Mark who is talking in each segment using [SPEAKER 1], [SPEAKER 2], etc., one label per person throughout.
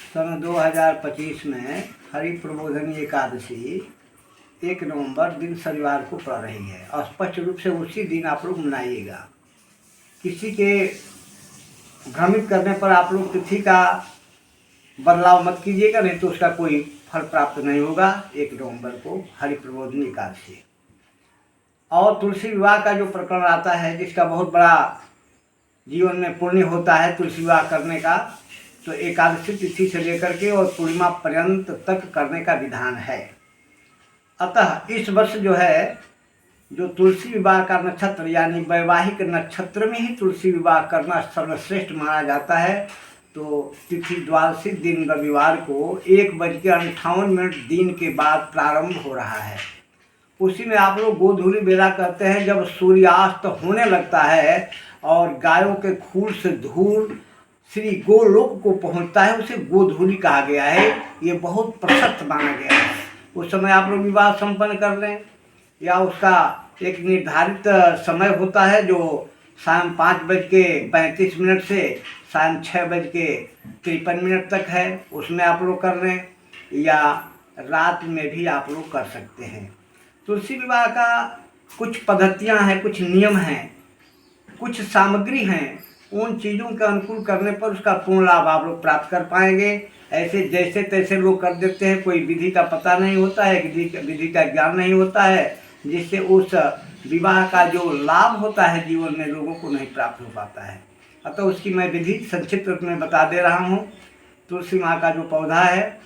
[SPEAKER 1] सन 2025 में हरि प्रबोधनी एकादशी 1 नवंबर दिन शनिवार को पड़ रही है और स्पष्ट रूप से उसी दिन आप लोग मनाइएगा। किसी के भ्रमित करने पर आप लोग तिथि का बदलाव मत कीजिएगा, नहीं तो उसका कोई फल प्राप्त नहीं होगा। 1 नवंबर को हरि प्रबोधनी एकादशी और तुलसी विवाह का जो प्रकरण आता है, जिसका बहुत बड़ा जीवन में पुण्य होता है तुलसी विवाह करने का, तो एकादशी तिथि से लेकर के और पूर्णिमा पर्यंत तक करने का विधान है। अतः इस वर्ष जो तुलसी विवाह का नक्षत्र यानी वैवाहिक नक्षत्र में ही तुलसी विवाह करना सर्वश्रेष्ठ माना जाता है। तो तिथि द्वादशी दिन रविवार को 1:58 दिन के बाद प्रारंभ हो रहा है। उसी में आप लोग गोधूली बेला कहते हैं, जब सूर्यास्त होने लगता है और गायों के खूर से धूल श्री गोलोक को पहुंचता है, उसे गोधूली कहा गया है। ये बहुत प्रशस्त माना गया है। उस समय आप लोग विवाह संपन्न कर लें, या उसका एक निर्धारित समय होता है जो शाम 5:35 से शाम 6:53 तक है, उसमें आप लोग कर लें, या रात में भी आप लोग कर सकते हैं। तुलसी विवाह का कुछ पद्धतियां हैं, कुछ नियम हैं, कुछ सामग्री हैं। उन चीज़ों के अनुकूल करने पर उसका पूर्ण लाभ आप लोग प्राप्त कर पाएंगे। ऐसे जैसे तैसे लोग कर देते हैं, कोई विधि का पता नहीं होता है, विधि का ज्ञान नहीं होता है, जिससे उस विवाह का जो लाभ होता है जीवन में लोगों को नहीं प्राप्त हो पाता है। अतः उसकी मैं विधि संक्षिप्त रूप में बता दे रहा हूँ। तुलसी माँ का जो पौधा है,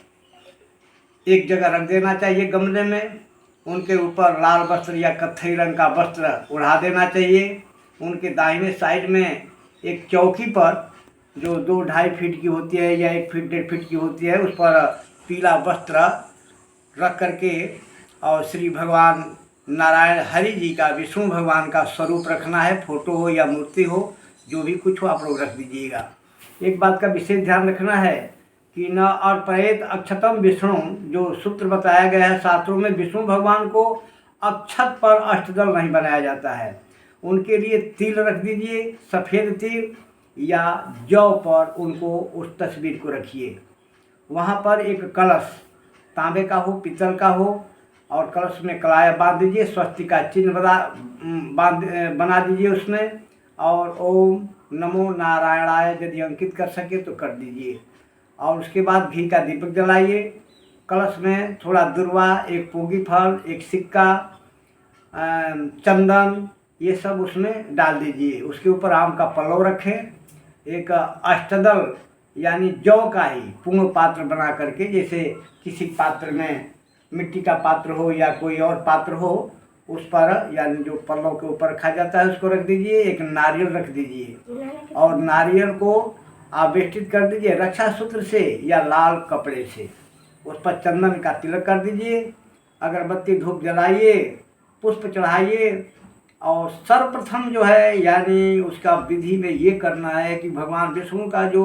[SPEAKER 1] एक जगह रख देना चाहिए गमले में। उनके ऊपर लाल वस्त्र या कत्थई रंग का वस्त्र उड़ा देना चाहिए। उनके दाहिने साइड में एक चौकी पर जो 2-2.5 फीट की होती है या 1 फीट 1.5 फीट की होती है, उस पर पीला वस्त्र रख करके और श्री भगवान नारायण हरि जी का, विष्णु भगवान का स्वरूप रखना है। फोटो हो या मूर्ति हो, जो भी कुछ हो आप लोग रख दीजिएगा। एक बात का विशेष ध्यान रखना है कि न अर्पयेत अक्षतम विष्णु, जो सूत्र बताया गया है शास्त्रों में, विष्णु भगवान को अक्षत पर अष्टदल नहीं बनाया जाता है। उनके लिए तिल रख दीजिए, सफ़ेद तिल, या जौ पर उनको उस तस्वीर को रखिए। वहाँ पर एक कलश तांबे का हो, पीतल का हो, और कलश में कलाया बांध दीजिए, स्वस्ति का चिन्ह बना दीजिए उसमें, और ओम नमो नारायणाय यदि अंकित कर सके तो कर दीजिए। और उसके बाद घी का दीपक जलाइए। कलश में थोड़ा दुर्वा, एक पूगी फल, एक सिक्का, चंदन, ये सब उसमें डाल दीजिए। उसके ऊपर आम का पल्लव रखें। एक अष्टदल यानी जौ का ही पूर्ण पात्र बना करके, जैसे किसी पात्र में मिट्टी का पात्र हो या कोई और पात्र हो, उस पर यानी जो पल्लव के ऊपर रखा जाता है उसको रख दीजिए। एक नारियल रख दीजिए और नारियल को आवेष्टित कर दीजिए रक्षा सूत्र से या लाल कपड़े से। उस पर चंदन का तिलक कर दीजिए, अगरबत्ती धूप जलाइए, पुष्प चढ़ाइए। और सर्वप्रथम यानी उसका विधि में ये करना है कि भगवान विष्णु का जो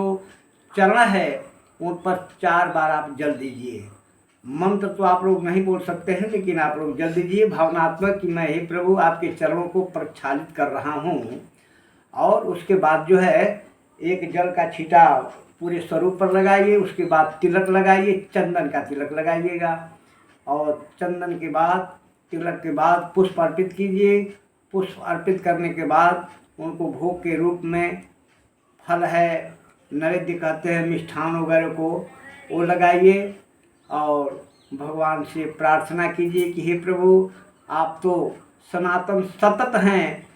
[SPEAKER 1] चरण है उन पर 4 बार आप जल दीजिए। मंत्र तो आप लोग नहीं बोल सकते हैं, लेकिन आप लोग जल दीजिए भावनात्मक कि मैं हे प्रभु आपके चरणों को प्रक्षालित कर रहा हूँ। और उसके बाद एक जल का छींटा पूरे स्वरूप पर लगाइए। उसके बाद तिलक लगाइए, चंदन का तिलक लगाइएगा। और चंदन के बाद, तिलक के बाद पुष्प अर्पित कीजिए। पुष्प अर्पित करने के बाद उनको भोग के रूप में फल है, नैवेद्य कहते हैं, मिष्ठान वगैरह को वो लगाइए। और भगवान से प्रार्थना कीजिए कि हे प्रभु आप तो सनातन सतत हैं,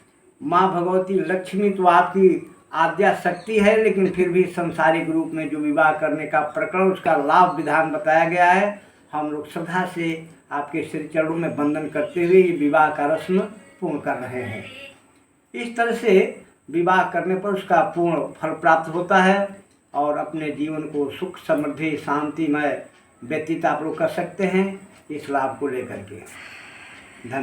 [SPEAKER 1] माँ भगवती लक्ष्मी तो आपकी आद्या शक्ति है, लेकिन फिर भी संसारिक रूप में जो विवाह करने का प्रकरण, उसका लाभ विधान बताया गया है। हम लोग श्रद्धा से आपके श्री चरणों में वंदन करते हुए ये विवाह का रस्म पूर्ण कर रहे हैं। इस तरह से विवाह करने पर उसका पूर्ण फल प्राप्त होता है और अपने जीवन को सुख समृद्धि शांतिमय व्यतीत आप लोग कर सकते हैं, इस लाभ को लेकर के।